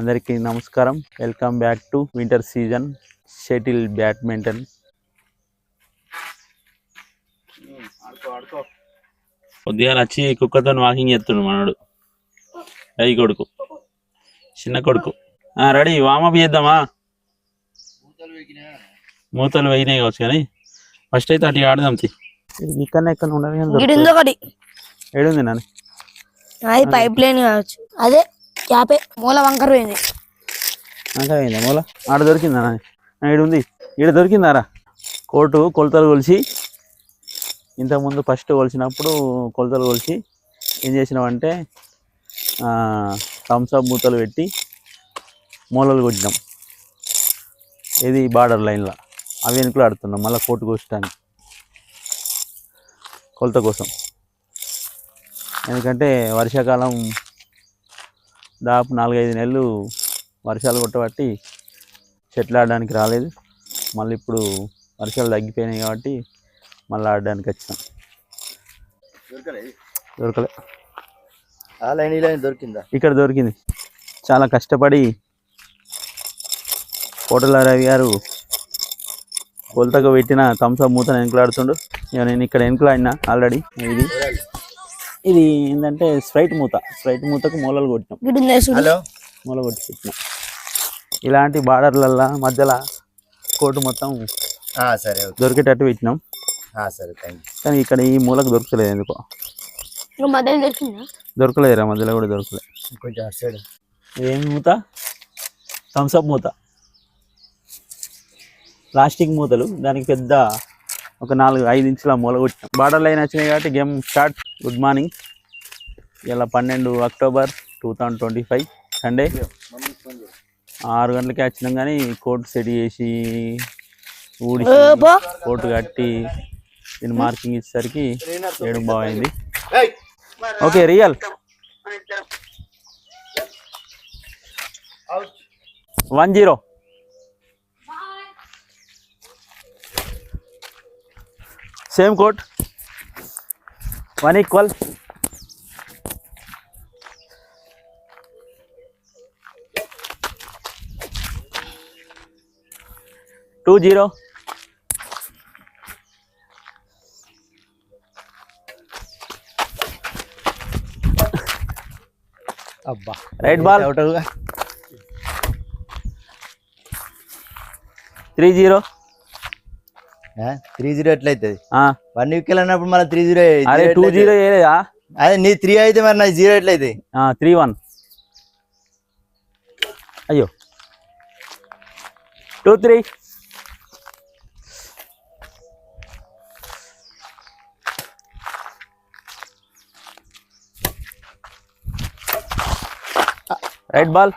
అందరికీ నమస్కారం. Welcome back to winter season shuttle badminton. ఉదయాలు వచ్చి కుక్కతో వాకింగ్ చేస్తున్నాడు మనోడు. అయ్యి కొడుకు, చిన్న కొడుకు. రెడీ, వామప్ చేద్దామా? మూతలు వేయినాయి కావచ్చు కానీ ఫస్ట్ అయితే అటు ఆడదాం. ఇక్కడ ఎక్కడ ఉండదు. ఏడుంది నాని? అది పైప్ లైన్ కావచ్చు. అదే క్యాపే మూల వంకర పోయింది. వంకర పోయిందా మూల? ఆడ దొరికిందా నాని? ఈడుంది. ఈడ దొరికిందారా? కోటు కొలతలు కొలిచి, ఇంతకుముందు ఫస్ట్ కొలిచినప్పుడు కొలతలు కొలిచి ఏం చేసినామంటే థమ్స్అప్ మూతలు పెట్టి మూలలు కొట్టినాం. ఇది బార్డర్ లైన్లో అవి వెనుకలు ఆడుతున్నాం మళ్ళీ కోటు కోసడానికి కొలత కోసం. ఎందుకంటే వర్షాకాలం దాదాపు 4-5 నెలలు వర్షాలు కొట్టబట్టి చెట్లు ఆడడానికి రాలేదు. మళ్ళీ ఇప్పుడు వర్షాలు తగ్గిపోయినాయి కాబట్టి మళ్ళీ ఆడడానికి వచ్చినాం. దొరకలే. దొరికిందా? ఇక్కడ దొరికింది. చాలా కష్టపడి కోటల రవి గారు కొలతకు పెట్టిన థమ్స్అప్ మూతను వెనుకలాడుతుండు. ఇక నేను ఇక్కడ వెనుకలాడినా ఆల్రెడీ. ఇది ఏంటంటే స్ప్రైట్ మూతకు మూలలు కొట్టినాం. మూల కొట్టి పెట్టినాం. ఇలాంటి బార్డర్లల్లో మధ్యలో కోటు మొత్తం సరే దొరికేటట్టు పెట్టినాం. సరే థ్యాంక్ యూ. కానీ ఇక్కడ ఈ మూలకు దొరకలేదు. ఎందుకో దొరకలేదురా, మధ్యలో కూడా దొరకలేదు. కొంచెం అటు సైడ్. ఏం మూత? థమ్స్అప్ మూత, ప్లాస్టిక్ మూతలు. దానికి పెద్ద ఒక 4-5 ఇంచుల మూల కొట్టినాం. బార్డర్ లైన్ వచ్చినాయి కాబట్టి గేమ్ స్టార్ట్. Good morning. ఇలా 12 అక్టోబర్ 2025 సండే. 6 గంటలకే వచ్చినాం కానీ కోర్టు సెట్ చేసి ఊడిసి కోర్టు కట్టి దీన్ని మార్కింగ్ ఇచ్చేసరికి 7 అయింది. Okay, real 1-0. Same court, 1 equal. Two 0. అబ్బా, రైట్ బాల్. 3-0. 3-0 ఎట్లయితుంది? 1 వికెట్ అన్నప్పుడు మళ్ళీ 3-0. అరే 2-0 ఏలేదా? అదే నీ 3 అయితే మరి నాకు 0 ఎట్లయితే? 3-1. అయ్యో 2-3. Right ball.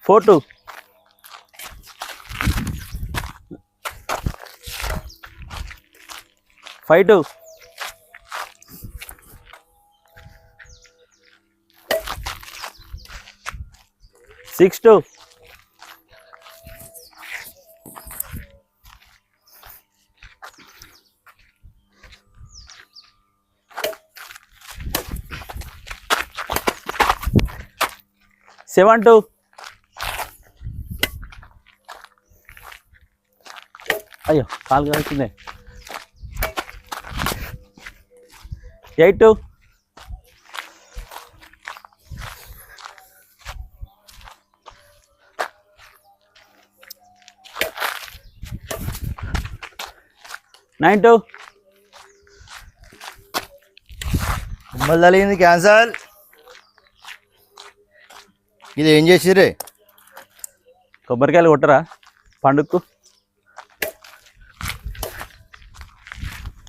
4-2. Five 2. 6-2. 7-2. అయ్యో కాలు కలిసిందే. 8-2. 9-2. మళ్ళీ జరిగింది క్యాన్సల్. ఇది ఏం చేసిర్రే? కొబ్బరికాయలు కొట్టరా పండుగకు?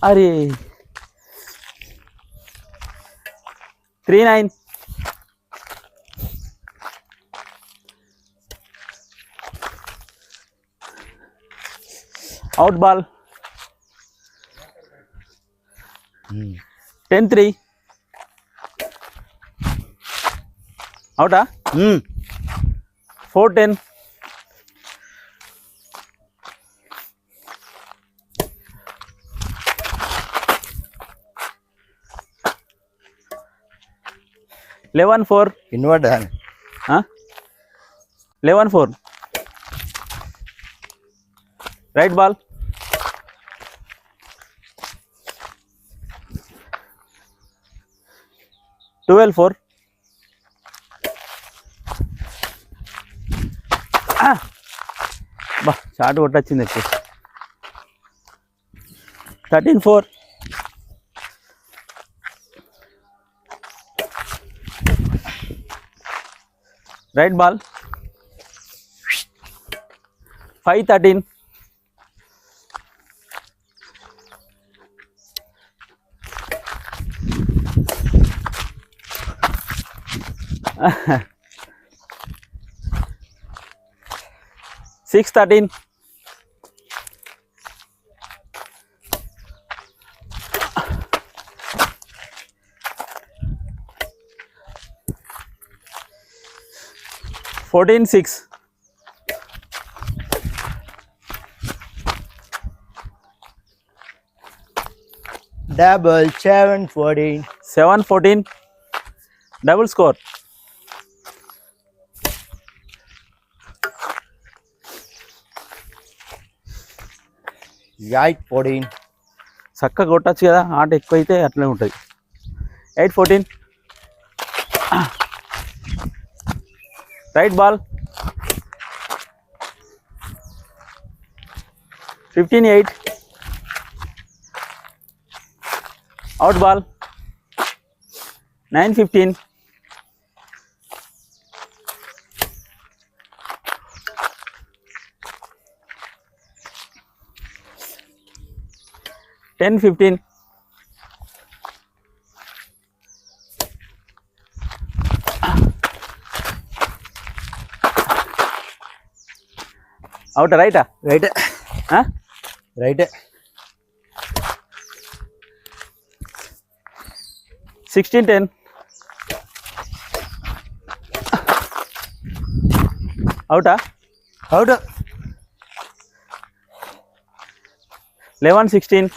అరే 3-9. Out ball. 10-3. అవుటా? 4-10. 11-4. ఇన్వర్ట్ 11-4. Right ball. Twelve 4. బా షార్ట్ కొట్టొచ్చింది ఎక్కువ. 13-4. Right ball. 5-13. Six 13. Fourteen 6. double 7-14. 7-14. Double score. Right 14. చక్కగా కొట్టచ్చు కదా, ఆట ఎక్కువైతే అట్లే ఉంటుంది. 8-14. Right ball. 15-8. Out ball. 9-15. Ten 15. Out right? Right. Huh? Right. 16-10. Out? Out. 11-16.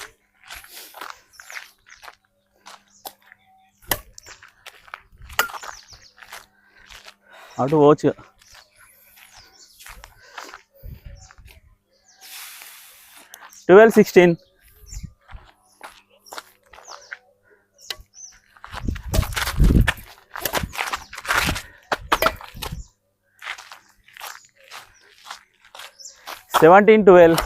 Out to watch. 12-16. Seventeen 12.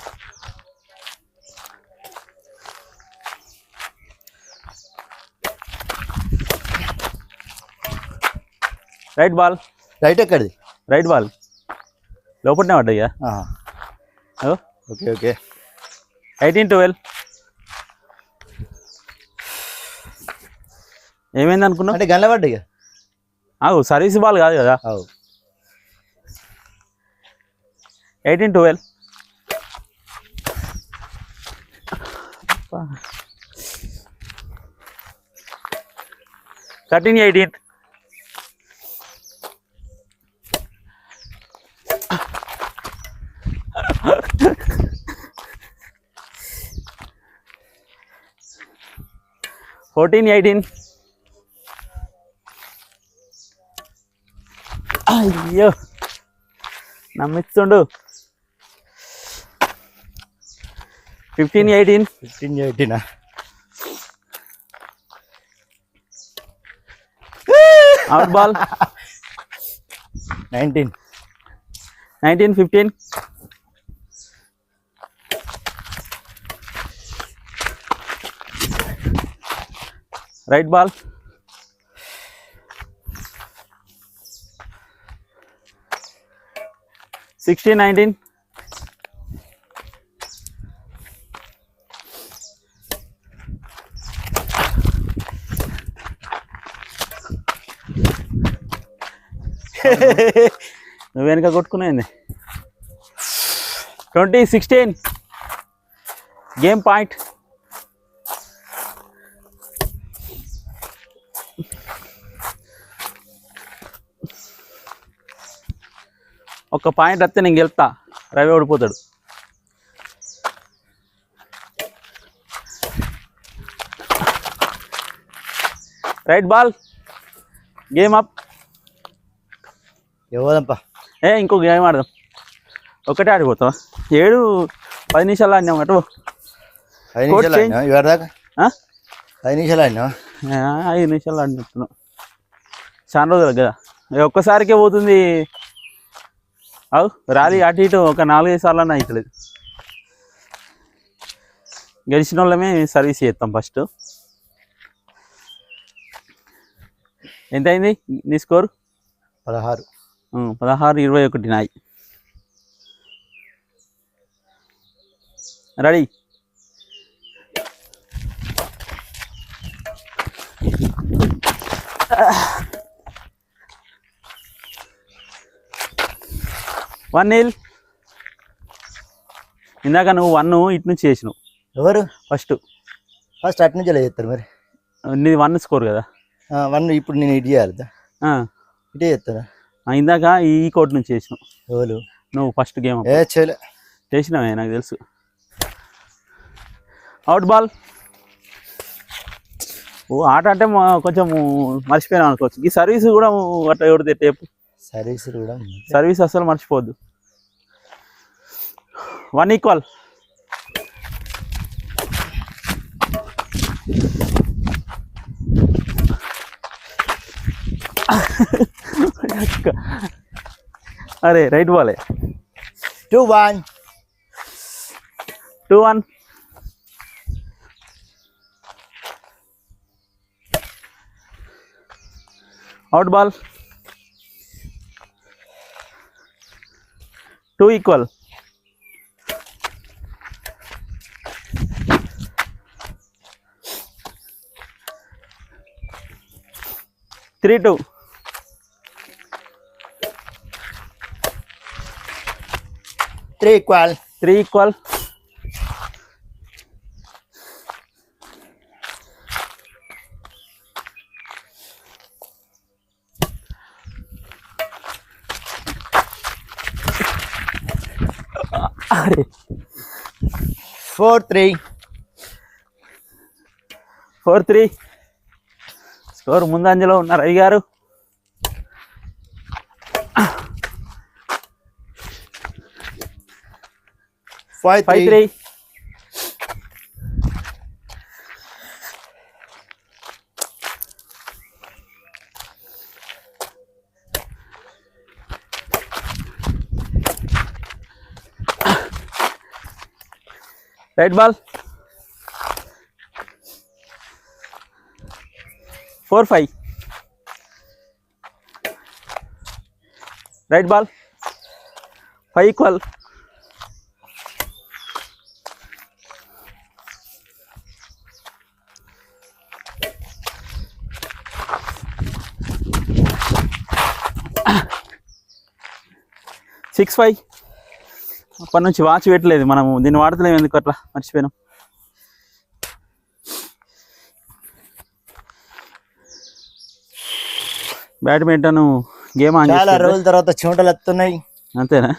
Right ball. Right ఎక్కడిది? రైట్ బాల్ లోపలనే పడ్డాయ్యా. Okay okay. 18-12. ఏమైంది అనుకున్నావు? అంటే గల్ల పడ్డాయి. సర్వీస్ బాల్ కాదు కదా. 18-12. 13-18. అయ్యో నమ్మిస్తుండు. 15-18. 15-18. Out ball. 19-15. Right ball. 16-19. నువ్వు వెనక కొట్టుకునేది. 20-16. Game point. ఒక పాయింట్ వస్తే నేను గెలుతా, రవి ఓడిపోతాడు. Right ball. Game up. ఎవరంపా ఇంకో గేమ్ ఆడదాం. ఒకటే ఆడిపోతావా? 7-10 నిమిషాలు ఆడినాం అటు. 5 నిమిషాలు ఆడినా ఇవరిదాకా? 5 నిమిషాలు ఆడినా? 5 నిమిషాలు ఆడినట్టున్నాం. చాలా రోజులు కదా, ఒక్కసారికే పోతుంది. అవు ర్యాలీ అటు ఇటు ఒక 4-5 సార్లు అన్న అవుతలేదు. గెలిచిన వాళ్ళమే సర్వీస్ చేస్తాం ఫస్ట్. ఎంత అయింది నీ స్కోర్? 16. 16-21 నాయి. రెడీ? వన్ నీల్. ఇందాక నువ్వు 1 ఇటు నుంచి చేసినావు. ఎవరు ఫస్ట్ అటు నుంచి ఎలా చేస్తారు మరి? నీది 1 స్కోర్ కదా. 1 ఇప్పుడు నేను ఇటు చేయాలి, ఇటే చేస్తారా? ఇందాక ఈ కోర్టు నుంచి చేసినావు. ఎవరు? నువ్వు ఫస్ట్ గేమ్ చేయలే. చేసినావే నాకు తెలుసు. Out ball. ఆట అంటే కొంచెం మర్చిపోయినావు అనుకోవచ్చు. ఈ సర్వీస్ కూడా అట్లా ఎవరితే టేపు సర్వీస్ అసలు మర్చిపోవద్దు. 1 ఈక్వల్. అరే రైట్ బాలే. 2-1. 2-1. Out ball. 2 equal. Three 2. 3 equal. 3 equal. అరే 4-3. 4-3. స్కోర్ ముందంజలో ఉన్నారు అయ్యారు. 5-3. Right ball. 4-5. Right ball. 5 equal. Six 5. అప్పటి నుంచి వాచ్ పెట్టలేదు మనము, దీన్ని వాడతలేము ఎందుకు అట్లా మర్చిపోయినాం. బ్యాడ్మింటన్ గేమ్ ఆన్ చాలా రోజుల తర్వాత చెమటలు వస్తున్నాయి. అంతేనా?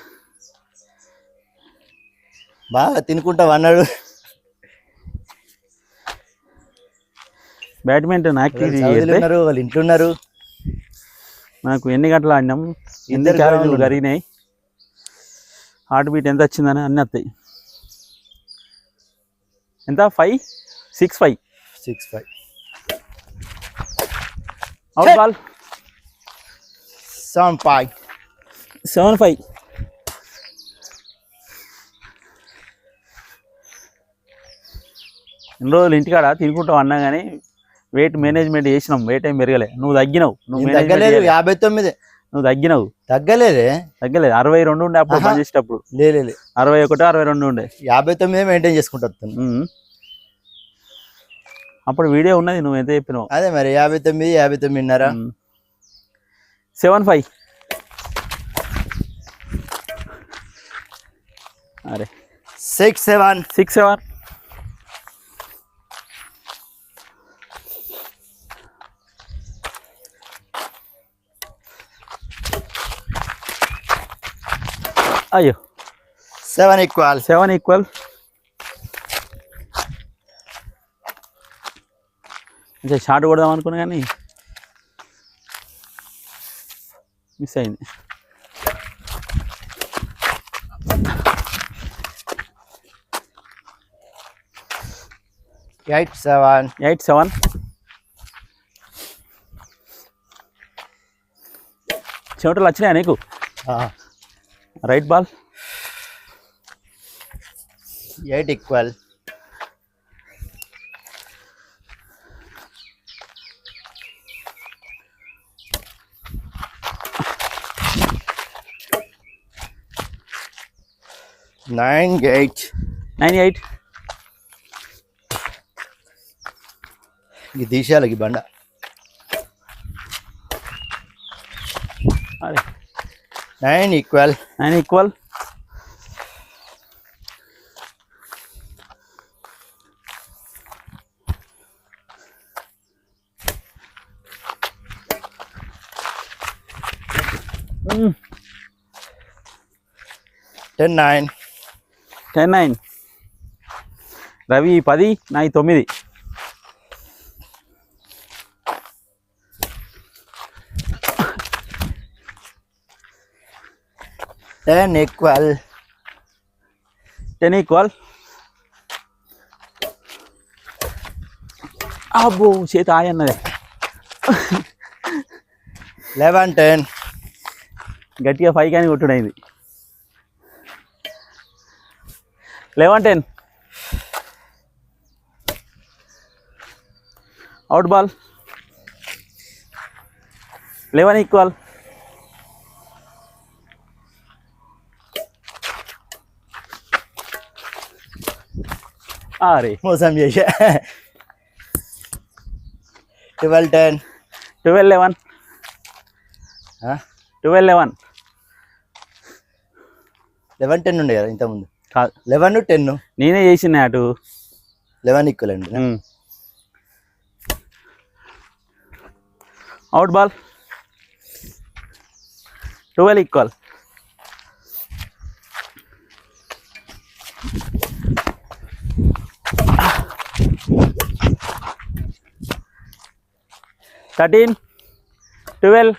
బాగా తినుకుంటా అన్నాడు. బ్యాడ్మింటన్ యాక్టివిటీ వాళ్ళు ఇంట్లున్నారు. నాకు ఎన్ని గంటలు ఆడినాం, ఎన్ని క్యాలరీలు కరిగినాయి, హార్ట్ బీట్ ఎంత వచ్చిందని అన్నీ వస్తాయి. ఎంత? 5 6-5. 6-5. Out ball. 7-5. 7-5. ఎన్ని రోజులు ఇంటికాడ తినుకుంటావు అన్నా కానీ వెయిట్ మేనేజ్మెంట్ చేసినాం, వెయిట్ ఏం పెరగలే. నువ్వు తగ్గినావు. నువ్వు 59. నువ్వు తగ్గినావు. తగ్గలేదు. 62 ఉండే అప్పుడు పని చేసేటప్పుడు. లేదు 61 62 ఉండే. 59 మెయింటైన్ చేసుకుంటా. అప్పుడు వీడియో ఉన్నది, నువ్వు ఎంత చెప్పినావు. అదే మరి 59 7-5. అరే 6-7. 6-7. అయ్యో 7 ఈక్వల్. 7 ఈక్వల్. షార్ట్ కొడదాం అనుకున్నా కానీ మిస్ అయింది. 8-7. 8-7. చెమటలు వచ్చినాయా నీకు? Right ball. 8 equal. Nine eight. 9-8. ఇది తీసేయాలి ఈ బండ. అరే 9 equal. 9 equal. Mm. 10-9. 10-9. రవి 10, నాయి 9. Ten equal. 10 equal. అబ్బో చేతి ఆయన్నదే. 11-10. గట్టిగా 5 కానీ కొట్టుడైంది. 11-10. Out ball. 11 equal. అరే మోసం చేసా. 12-10. 12-11. 12-11. 11-10 ఉండే కదా ఇంతకుముందు. కాదు 11-10. నేనే చేసిన అటు. 11 equal అండి. Out ball. 12 equal. థర్టీన్ 12.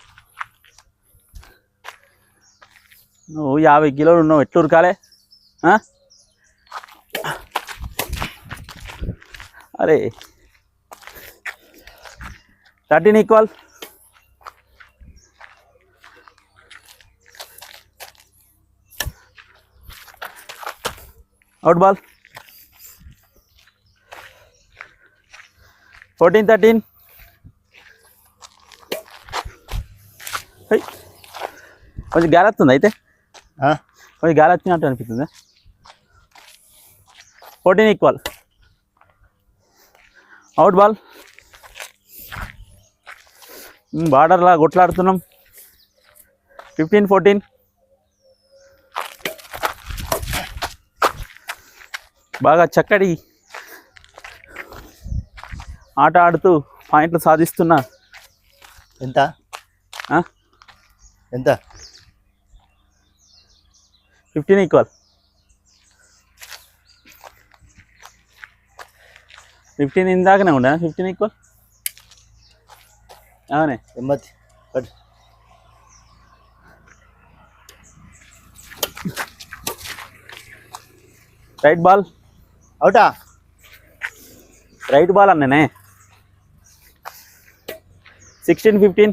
నువ్వు 50 కిలోలు ఉన్నావు, ఎట్లు ఉరకాలే? అరే 13 equal. Out ball. 14-13. కొంచెం గాలి వస్తుంది అయితే, కొంచెం గాలి వచ్చినట్టు అనిపిస్తుంది. 14 equal. Out ball. బార్డర్లా కొట్లాడుతున్నాం. 15-14. బాగా చక్కటి ఆట ఆడుతూ పాయింట్లు సాధిస్తున్నా. ఎంత ఎంత? 15 equal. 15 ఇందాకనే ఉండే. 15 equal. అవునే ఎమ్మతి. Right ball. అవుటా? రైట్ బాల్ అన్ననే. 16-15.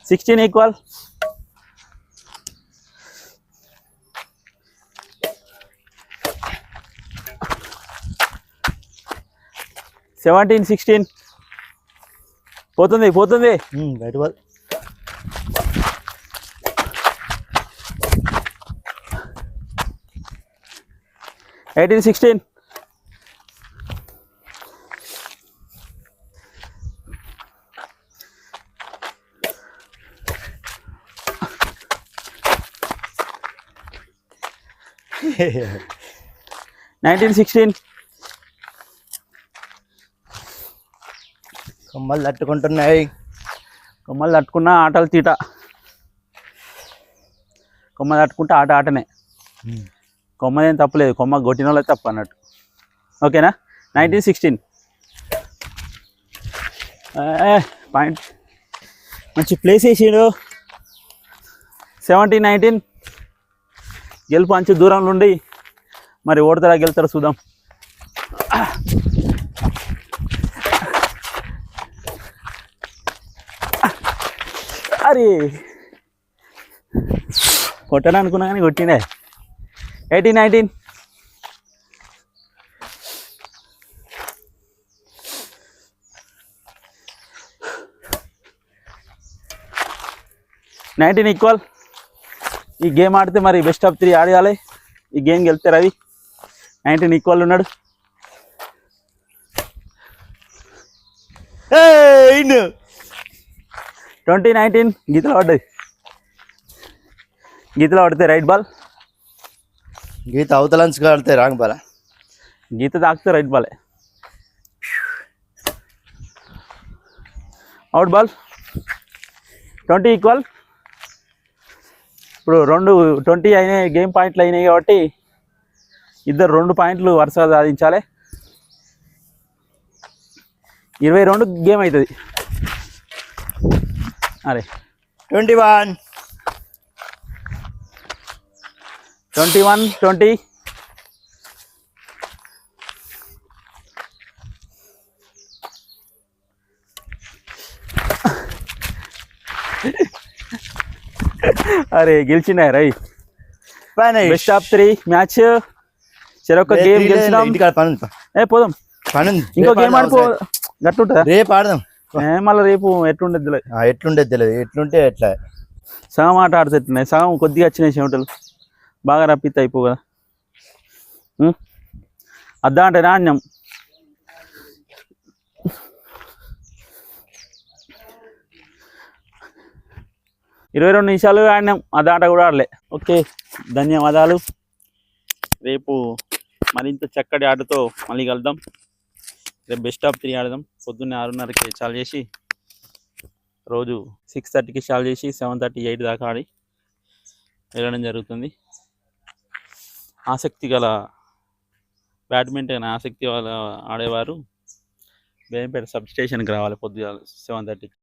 16 equal. Seventeen 16. పోతుంది పోతుంది. Right ball. 18-16. కొమ్మలు తట్టుకుంటున్నాయి. కొమ్మలు తట్టుకున్న ఆటలు తీట. కొమ్మ తట్టుకుంటే ఆట ఆటనే. కొమ్మదేం తప్పలేదు, కొమ్మ కొట్టిన వాళ్ళే తప్పు అన్నట్టు. ఓకేనా 19-16 పాయింట్ మంచి ప్లేస్ వేసాడు 17-19 గెలుపు అంచు దూరంలో ఉండి మరి ఓడతారా గెలుతారా చూద్దాం అరే కొట్టడా అనుకున్నా కానీ కొట్టిండే 18-19 19 ఈక్వల్ ఈ గేమ్ ఆడితే మరి బెస్ట్ ఆఫ్ 3 ఆడాలి ఈ గేమ్ గెలితే రవి 19 ఈక్వల్ ఉన్నాడు 20-19 గీతలో పడ్డది గీతలో పడితే రైట్ బాల్ గీత అవతలంచి ఆడితే రాంగ్ బాల్ గీత తాకితే రైట్ బాలే అవుట్ బాల్ 20 ఈక్వల్ ఇప్పుడు 20 అయినాయి గేమ్ పాయింట్లు అయినాయి కాబట్టి ఇద్దరు 2 పాయింట్లు వరుసగా సాధించాలి 22 గేమ్ అవుతుంది అరే 21-20 అరే గెలిచిండే రవి బెస్ట్ ఆఫ్ 3 మ్యాచ్ చెరొక గేమ్ గెలిచినాం ఇంటికాడ పని పోదాం ఇంకో గేమ్ ఆడిపో గట్టుంటుందా రేపు ఆడదాం మళ్ళీ రేపు ఎట్లుండేది ఎట్లుండేది తెలియదు ఎట్లుంటే ఎట్లా సగం ఆట ఆడుతున్నాయి సగం కొద్దిగా వచ్చినాయి చెమటలు బాగా రప్పితే అయిపో కదా అద్దా అంటే నాణ్యం ఇరవై 22 నిమిషాలు ఆడినాం అద్దా ఆట కూడా ఆడలే ఓకే ధన్యవాదాలు రేపు మరింత చక్కటి ఆటతో మళ్ళీ కలుద్దాం రేపు బెస్ట్ ఆఫ్ 3 ఆడదాం పొద్దున్నే 6:30కి చాలు చేసి రోజు 6:30కి చాలు చేసి 7:30-8 దాకా ఆడి వెళ్ళడం జరుగుతుంది ఆసక్తి గల బ్యాడ్మింటన్ ఆసక్తి వాళ్ళ ఆడేవారు బేంపేట సబ్ స్టేషన్కి రావాలి పొద్దుగా 7:30కి